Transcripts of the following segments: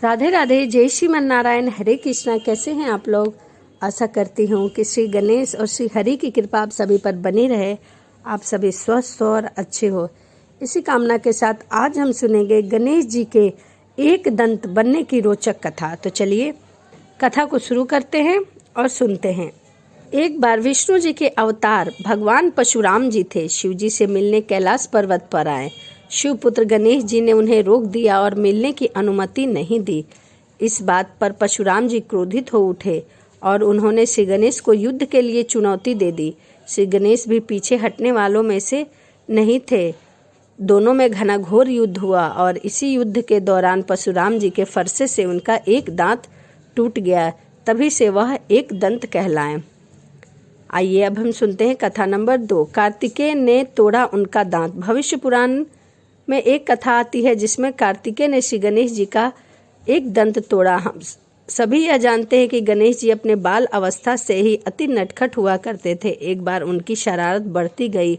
राधे राधे, जय श्रीमन नारायण, हरे कृष्णा। कैसे हैं आप लोग? आशा करती हूँ कि श्री गणेश और श्री हरि की कृपा आप सभी पर बनी रहे, आप सभी स्वस्थ और अच्छे हो। इसी कामना के साथ आज हम सुनेंगे गणेश जी के एक दंत बनने की रोचक कथा। तो चलिए कथा को शुरू करते हैं और सुनते हैं। एक बार विष्णु जी के अवतार भगवान परशुराम जी थे। शिव जी से मिलने कैलाश पर्वत पर आए। शिवपुत्र गणेश जी ने उन्हें रोक दिया और मिलने की अनुमति नहीं दी। इस बात पर परशुराम जी क्रोधित हो उठे और उन्होंने श्री गणेश को युद्ध के लिए चुनौती दे दी। श्री गणेश भी पीछे हटने वालों में से नहीं थे। दोनों में घनाघोर युद्ध हुआ और इसी युद्ध के दौरान परशुराम जी के फरसे से उनका एक दांत टूट गया। तभी से वह एक दंत कहलाए। आइए अब हम सुनते हैं कथा नंबर 2। कार्तिकेय ने तोड़ा उनका दांत। भविष्य पुराण में एक कथा आती है जिसमें कार्तिकेय ने श्री गणेश जी का एक दंत तोड़ा। हम सभी यह जानते हैं कि गणेश जी अपने बाल अवस्था से ही अति नटखट हुआ करते थे। एक बार उनकी शरारत बढ़ती गई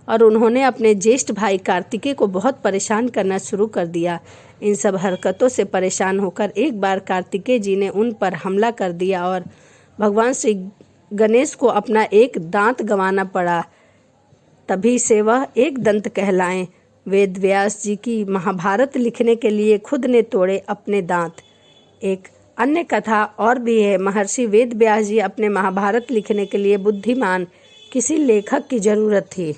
और उन्होंने अपने ज्येष्ठ भाई कार्तिकेय को बहुत परेशान करना शुरू कर दिया। इन सब हरकतों से परेशान होकर एक बार कार्तिकेय जी ने उन पर हमला कर दिया और भगवान श्री गणेश को अपना एक दांत गंवाना पड़ा। तभी से वह एक दंत कहलाए। वेद व्यास जी की महाभारत लिखने के लिए खुद ने तोड़े अपने दांत। एक अन्य कथा और भी है। महर्षि वेद व्यास जी अपने महाभारत लिखने के लिए बुद्धिमान किसी लेखक की जरूरत थी।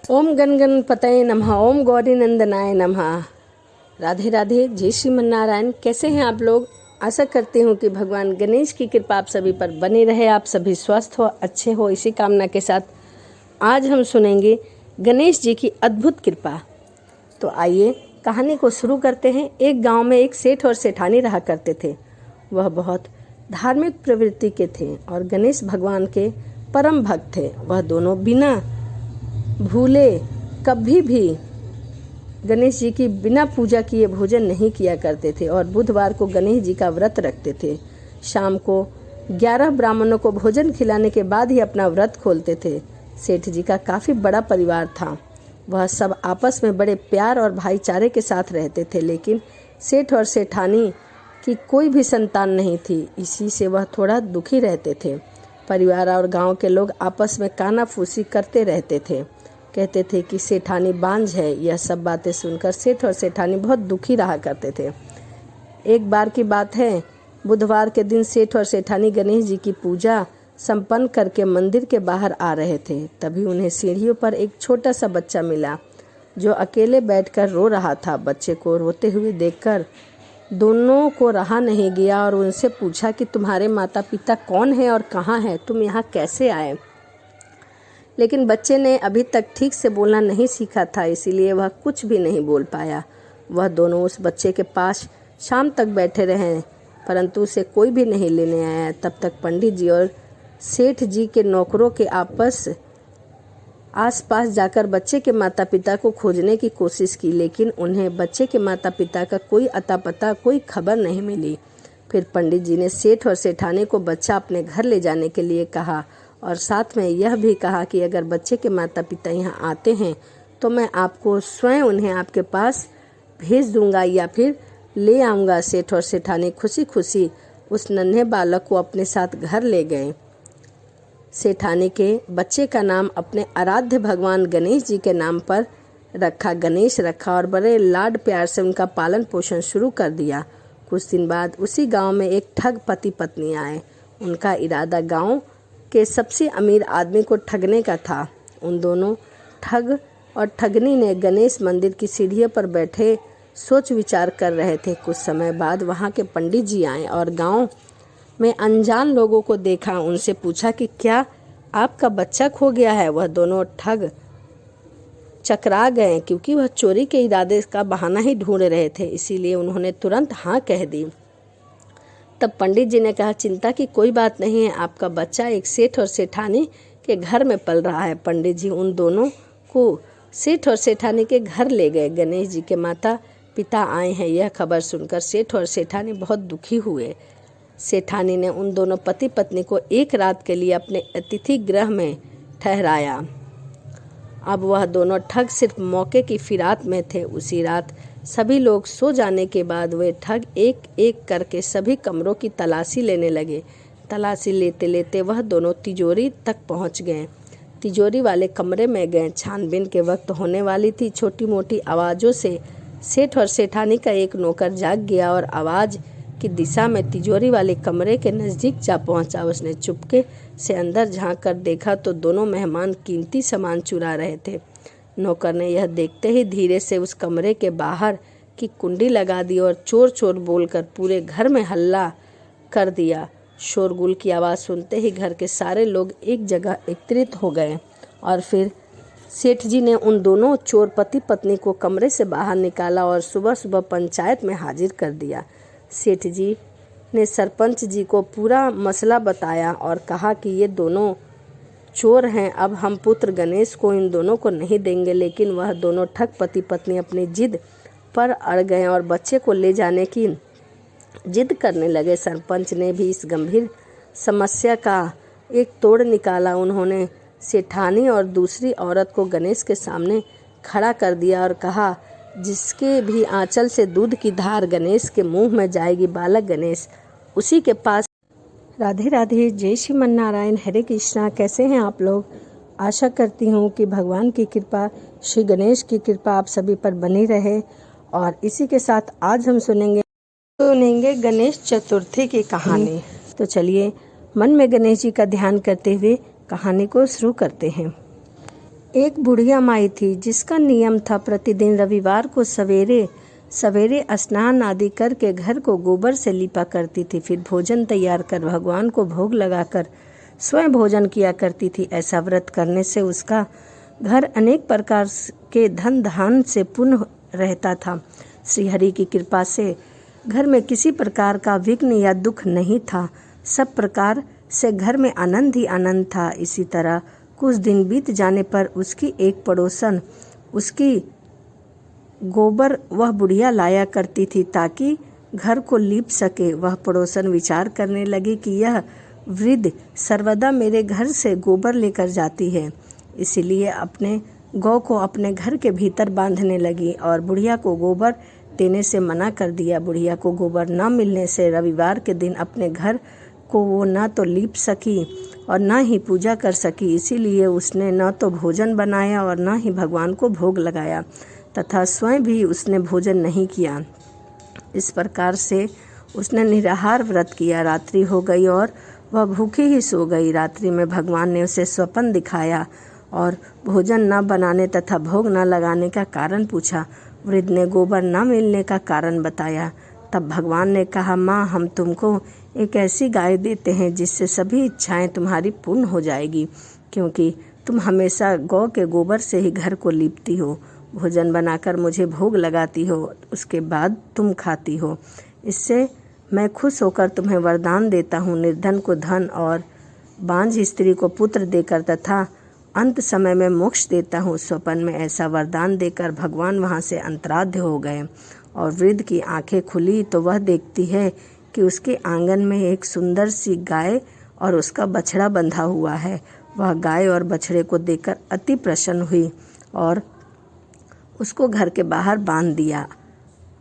ओम गण गणपतये नमः, ओम गौरी नंदनाय नमः। राधे राधे, जय श्रीमन्नारायण। कैसे हैं आप लोग? आशा करती हूँ कि भगवान गणेश की कृपा आप सभी पर बनी रहे, आप सभी स्वस्थ हो, अच्छे हो। इसी कामना के साथ आज हम सुनेंगे गणेश जी की अद्भुत कृपा। तो आइए कहानी को शुरू करते हैं। एक गांव में एक सेठ और सेठानी रहा करते थे। वह बहुत धार्मिक प्रवृत्ति के थे और गणेश भगवान के परम भक्त थे। वह दोनों बिना भूले कभी भी गणेश जी की बिना पूजा किए भोजन नहीं किया करते थे और बुधवार को गणेश जी का व्रत रखते थे। शाम को 11 ब्राह्मणों को भोजन खिलाने के बाद ही अपना व्रत खोलते थे। सेठ जी का काफ़ी बड़ा परिवार था। वह सब आपस में बड़े प्यार और भाईचारे के साथ रहते थे, लेकिन सेठ और सेठानी की कोई भी संतान नहीं थी। इसी से वह थोड़ा दुखी रहते थे। परिवार और गांव के लोग आपस में कानाफूसी करते रहते थे। कहते थे कि सेठानी बांझ है। यह सब बातें सुनकर सेठ और सेठानी बहुत दुखी रहा करते थे। एक बार की बात है, बुधवार के दिन सेठ और सेठानी गणेश जी की पूजा संपन्न करके मंदिर के बाहर आ रहे थे। तभी उन्हें सीढ़ियों पर एक छोटा सा बच्चा मिला जो अकेले बैठकर रो रहा था। बच्चे को रोते हुए देखकर दोनों को रहा नहीं गया और उनसे पूछा कि तुम्हारे माता पिता कौन है और कहाँ है, तुम यहाँ कैसे आए? लेकिन बच्चे ने अभी तक ठीक से बोलना नहीं सीखा था, इसीलिए वह कुछ भी नहीं बोल पाया। वह दोनों उस बच्चे के पास शाम तक बैठे रहे, परंतु उसे कोई भी नहीं लेने आया। तब तक पंडित जी और सेठ जी के नौकरों के आस-पास जाकर बच्चे के माता पिता को खोजने की कोशिश की, लेकिन उन्हें बच्चे के माता पिता का कोई अता पता, कोई खबर नहीं मिली। फिर पंडित जी ने सेठ और सेठानी को बच्चा अपने घर ले जाने के लिए कहा और साथ में यह भी कहा कि अगर बच्चे के माता पिता यहाँ आते हैं तो मैं आपको स्वयं उन्हें आपके पास भेज दूंगा या फिर ले आऊँगा। सेठ और सेठानी खुशी खुशी उस नन्हे बालक को अपने साथ घर ले गए। सेठानी के बच्चे का नाम अपने आराध्य भगवान गणेश जी के नाम पर गणेश रखा और बड़े लाड प्यार से उनका पालन पोषण शुरू कर दिया। कुछ दिन बाद उसी गांव में एक ठग पति पत्नी आए। उनका इरादा गांव के सबसे अमीर आदमी को ठगने का था। उन दोनों ठग और ठगनी ने गणेश मंदिर की सीढ़ियों पर बैठे सोच विचार कर रहे थे। कुछ समय बाद वहां के पंडित जी आए और गांव में अनजान लोगों को देखा। उनसे पूछा कि क्या आपका बच्चा खो गया है? वह दोनों ठग चकरा गए, क्योंकि वह चोरी के इरादे का बहाना ही ढूंढ रहे थे, इसीलिए उन्होंने तुरंत हाँ कह दी। तब पंडित जी ने कहा, चिंता की कोई बात नहीं है, आपका बच्चा एक सेठ और सेठानी के घर में पल रहा है। पंडित जी उन दोनों को सेठ और सेठानी के घर ले गए। गणेश जी के माता पिता आए हैं, यह खबर सुनकर सेठ और सेठानी बहुत दुखी हुए। सेठानी ने उन दोनों पति पत्नी को एक रात के लिए अपने अतिथि गृह में ठहराया। अब वह दोनों ठग सिर्फ मौके की फिराक में थे। उसी रात सभी लोग सो जाने के बाद वे ठग एक एक करके सभी कमरों की तलाशी लेने लगे। तलाशी लेते लेते वह दोनों तिजोरी तक पहुंच गए। तिजोरी वाले कमरे में गए। छानबीन के वक्त होने वाली थी। छोटी मोटी आवाज़ों से सेठ और सेठानी का एक नौकर जाग गया और आवाज़ की दिशा में तिजोरी वाले कमरे के नज़दीक जा पहुंचा। उसने चुपके से अंदर झांक कर देखा तो दोनों मेहमान कीमती सामान चुरा रहे थे। नौकर ने यह देखते ही धीरे से उस कमरे के बाहर की कुंडी लगा दी और चोर चोर बोलकर पूरे घर में हल्ला कर दिया। शोरगुल की आवाज़ सुनते ही घर के सारे लोग एक जगह एकत्रित हो गए और फिर सेठ जी ने उन दोनों चोर पति पत्नी को कमरे से बाहर निकाला और सुबह सुबह पंचायत में हाजिर कर दिया। सेठ जी ने सरपंच जी को पूरा मसला बताया और कहा कि ये दोनों चोर हैं, अब हम पुत्र गणेश को इन दोनों को नहीं देंगे। लेकिन वह दोनों ठग पति पत्नी अपनी जिद पर अड़ गए और बच्चे को ले जाने की जिद करने लगे। सरपंच ने भी इस गंभीर समस्या का एक तोड़ निकाला। उन्होंने सेठानी और दूसरी औरत को गणेश के सामने खड़ा कर दिया और कहा, जिसके भी आंचल से दूध की धार गणेश के मुंह में जाएगी, बालक गणेश उसी के पास। राधे राधे, जय श्रीमन्नारायण, हरे कृष्णा। कैसे हैं आप लोग? आशा करती हूँ कि भगवान की कृपा, श्री गणेश की कृपा आप सभी पर बनी रहे। और इसी के साथ आज हम सुनेंगे गणेश चतुर्थी की कहानी। तो चलिए मन में गणेश जी का ध्यान करते हुए कहानी को शुरू करते हैं। एक बुढ़िया माई थी जिसका नियम था प्रतिदिन रविवार को सवेरे सवेरे स्नान आदि करके घर को गोबर से लिपा करती थी। फिर भोजन तैयार कर भगवान को भोग लगाकर स्वयं भोजन किया करती थी। ऐसा व्रत करने से उसका घर अनेक प्रकार के धन धान से पूर्ण रहता था। श्री हरि की कृपा से घर में किसी प्रकार का विघ्न या दुख नहीं था। सब प्रकार से घर में आनंद ही आनंद था। इसी तरह कुछ दिन बीत जाने पर उसकी एक पड़ोसन उसकी गोबर वह बुढ़िया लाया करती थी ताकि घर को लीप सके। वह पड़ोसन विचार करने लगी कि यह वृद्ध सर्वदा मेरे घर से गोबर लेकर जाती है, इसलिए अपने गौ को अपने घर के भीतर बांधने लगी और बुढ़िया को गोबर देने से मना कर दिया। बुढ़िया को गोबर न मिलने से रविवार के दिन अपने घर को वो न तो लीप सकी और न ही पूजा कर सकी, इसीलिए उसने न तो भोजन बनाया और न ही भगवान को भोग लगाया तथा स्वयं भी उसने भोजन नहीं किया। इस प्रकार से उसने निराहार व्रत किया। रात्रि हो गई और वह भूखी ही सो गई। रात्रि में भगवान ने उसे स्वप्न दिखाया और भोजन न बनाने तथा भोग न लगाने का कारण पूछा। वृद्ध ने गोबर न मिलने का कारण बताया। तब भगवान ने कहा, माँ, हम तुमको एक ऐसी गाय देते हैं जिससे सभी इच्छाएं तुम्हारी पूर्ण हो जाएगी, क्योंकि तुम हमेशा गौ के गोबर से ही घर को लीपती हो, भोजन बनाकर मुझे भोग लगाती हो, उसके बाद तुम खाती हो। इससे मैं खुश होकर तुम्हें वरदान देता हूँ, निर्धन को धन और बांझ स्त्री को पुत्र देकर तथा अंत समय में मोक्ष देता हूँ। स्वप्न में ऐसा वरदान देकर भगवान वहाँ से अंतराध्य हो गए और वृद्ध की आंखें खुली तो वह देखती है कि उसके आंगन में एक सुंदर सी गाय और उसका बछड़ा बंधा हुआ है। वह गाय और बछड़े को देखकर अति प्रसन्न हुई और उसको घर के बाहर बांध दिया।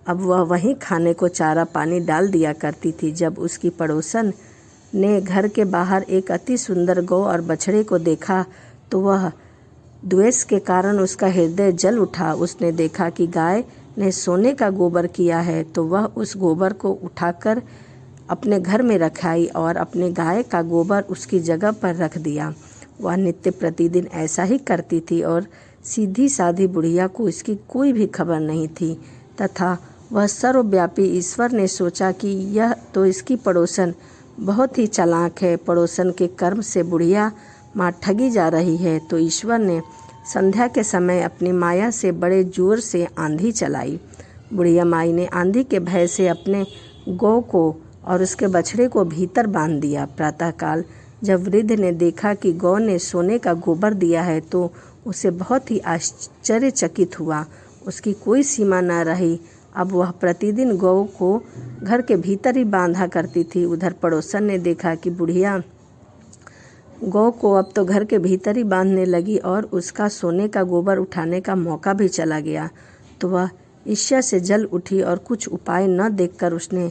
अब वह वहीं खाने को चारा पानी डाल दिया करती थी। जब उसकी पड़ोसन ने घर के बाहर एक अति सुंदर गौ और बछड़े को देखा तो वह द्वेष के कारण उसका हृदय जल उठा। उसने देखा कि गाय ने सोने का गोबर किया है तो वह उस गोबर को उठाकर अपने घर में रखाई और अपने गाय का गोबर उसकी जगह पर रख दिया। वह नित्य प्रतिदिन ऐसा ही करती थी और सीधी साधी बुढ़िया को इसकी कोई भी खबर नहीं थी तथा वह सर्वव्यापी ईश्वर ने सोचा कि यह तो इसकी पड़ोसन बहुत ही चालाक है, पड़ोसन के कर्म से बुढ़िया माँ ठगी जा रही है। तो ईश्वर ने संध्या के समय अपनी माया से बड़े जोर से आंधी चलाई। बुढ़िया माई ने आंधी के भय से अपने गौ को और उसके बछड़े को भीतर बांध दिया। प्रातःकाल जब वृद्ध ने देखा कि गौ ने सोने का गोबर दिया है तो उसे बहुत ही आश्चर्यचकित हुआ। उसकी कोई सीमा न रही। अब वह प्रतिदिन गौ को घर के भीतर ही बांधा करती थी। उधर पड़ोसन ने देखा कि बुढ़िया गौ को अब तो घर के भीतर ही बांधने लगी और उसका सोने का गोबर उठाने का मौका भी चला गया, तो वह ईर्ष्या से जल उठी और कुछ उपाय न देखकर उसने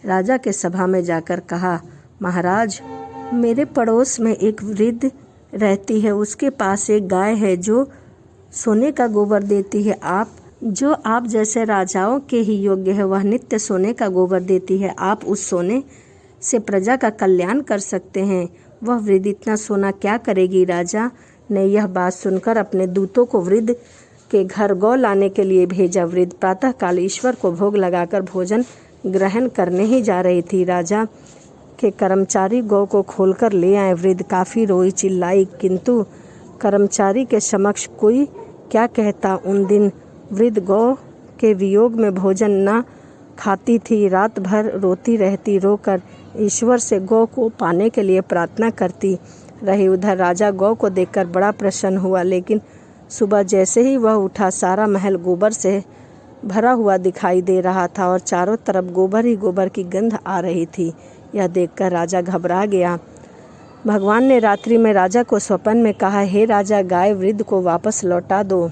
राजा के सभा में जाकर कहा, महाराज, मेरे पड़ोस में एक वृद्ध रहती है, उसके पास एक गाय है जो सोने का गोबर देती है। आप जैसे राजाओं के ही योग्य है, वह नित्य सोने का गोबर देती है। आप उस सोने से प्रजा का कल्याण कर सकते हैं। वह वृद्ध इतना सोना क्या करेगी? राजा ने यह बात सुनकर अपने दूतों को वृद्ध के घर गौ लाने के लिए भेजा। वृद्ध प्रातःकाल ईश्वर को भोग लगाकर भोजन ग्रहण करने ही जा रही थी। राजा के कर्मचारी गौ को खोलकर ले आए। वृद्ध काफ़ी रोई चिल्लाई, किंतु कर्मचारी के समक्ष कोई क्या कहता। उन दिन वृद्ध गौ के वियोग में भोजन न खाती थी। रात भर रोती रहती, रोकर ईश्वर से गौ को पाने के लिए प्रार्थना करती रही। उधर राजा गौ को देखकर बड़ा प्रसन्न हुआ, लेकिन सुबह जैसे ही वह उठा, सारा महल गोबर से भरा हुआ दिखाई दे रहा था और चारों तरफ गोबर ही गोबर की गंध आ रही थी। यह देखकर राजा घबरा गया। भगवान ने रात्रि में राजा को स्वप्न में कहा, हे राजा, गाय वृद्ध को वापस लौटा दो,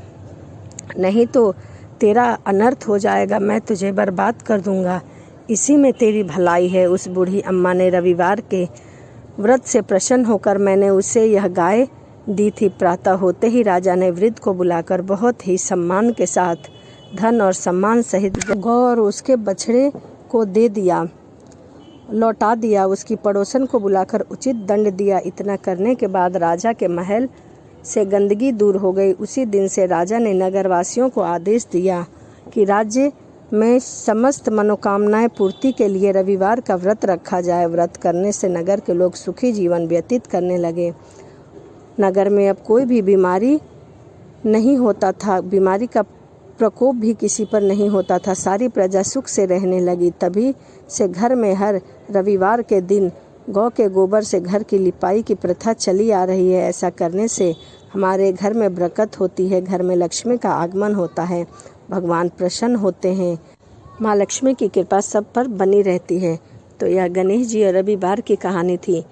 नहीं तो तेरा अनर्थ हो जाएगा, मैं तुझे बर्बाद कर दूंगा। इसी में तेरी भलाई है। उस बूढ़ी अम्मा ने रविवार के व्रत से प्रसन्न होकर मैंने उसे यह गाय दी थी। प्रातः होते ही राजा ने वृद्ध को बुलाकर बहुत ही सम्मान के साथ धन और सम्मान सहित गौ और उसके बछड़े को लौटा दिया। उसकी पड़ोसन को बुलाकर उचित दंड दिया। इतना करने के बाद राजा के महल से गंदगी दूर हो गई। उसी दिन से राजा ने नगरवासियों को आदेश दिया कि राज्य में समस्त मनोकामनाएं पूर्ति के लिए रविवार का व्रत रखा जाए। व्रत करने से नगर के लोग सुखी जीवन व्यतीत करने लगे। नगर में अब कोई भी बीमारी नहीं होता था, बीमारी का प्रकोप भी किसी पर नहीं होता था। सारी प्रजा सुख से रहने लगी। तभी से घर में हर रविवार के दिन गौ के गोबर से घर की लिपाई की प्रथा चली आ रही है। ऐसा करने से हमारे घर में बरकत होती है, घर में लक्ष्मी का आगमन होता है, भगवान प्रसन्न होते हैं, माँ लक्ष्मी की कृपा सब पर बनी रहती है। तो यह गणेश जी और रविवार की कहानी थी।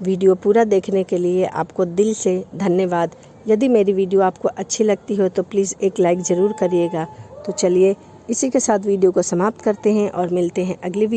वीडियो पूरा देखने के लिए आपको दिल से धन्यवाद। यदि मेरी वीडियो आपको अच्छी लगती हो तो प्लीज़ एक लाइक ज़रूर करिएगा। तो चलिए इसी के साथ वीडियो को समाप्त करते हैं और मिलते हैं अगली वीडियो।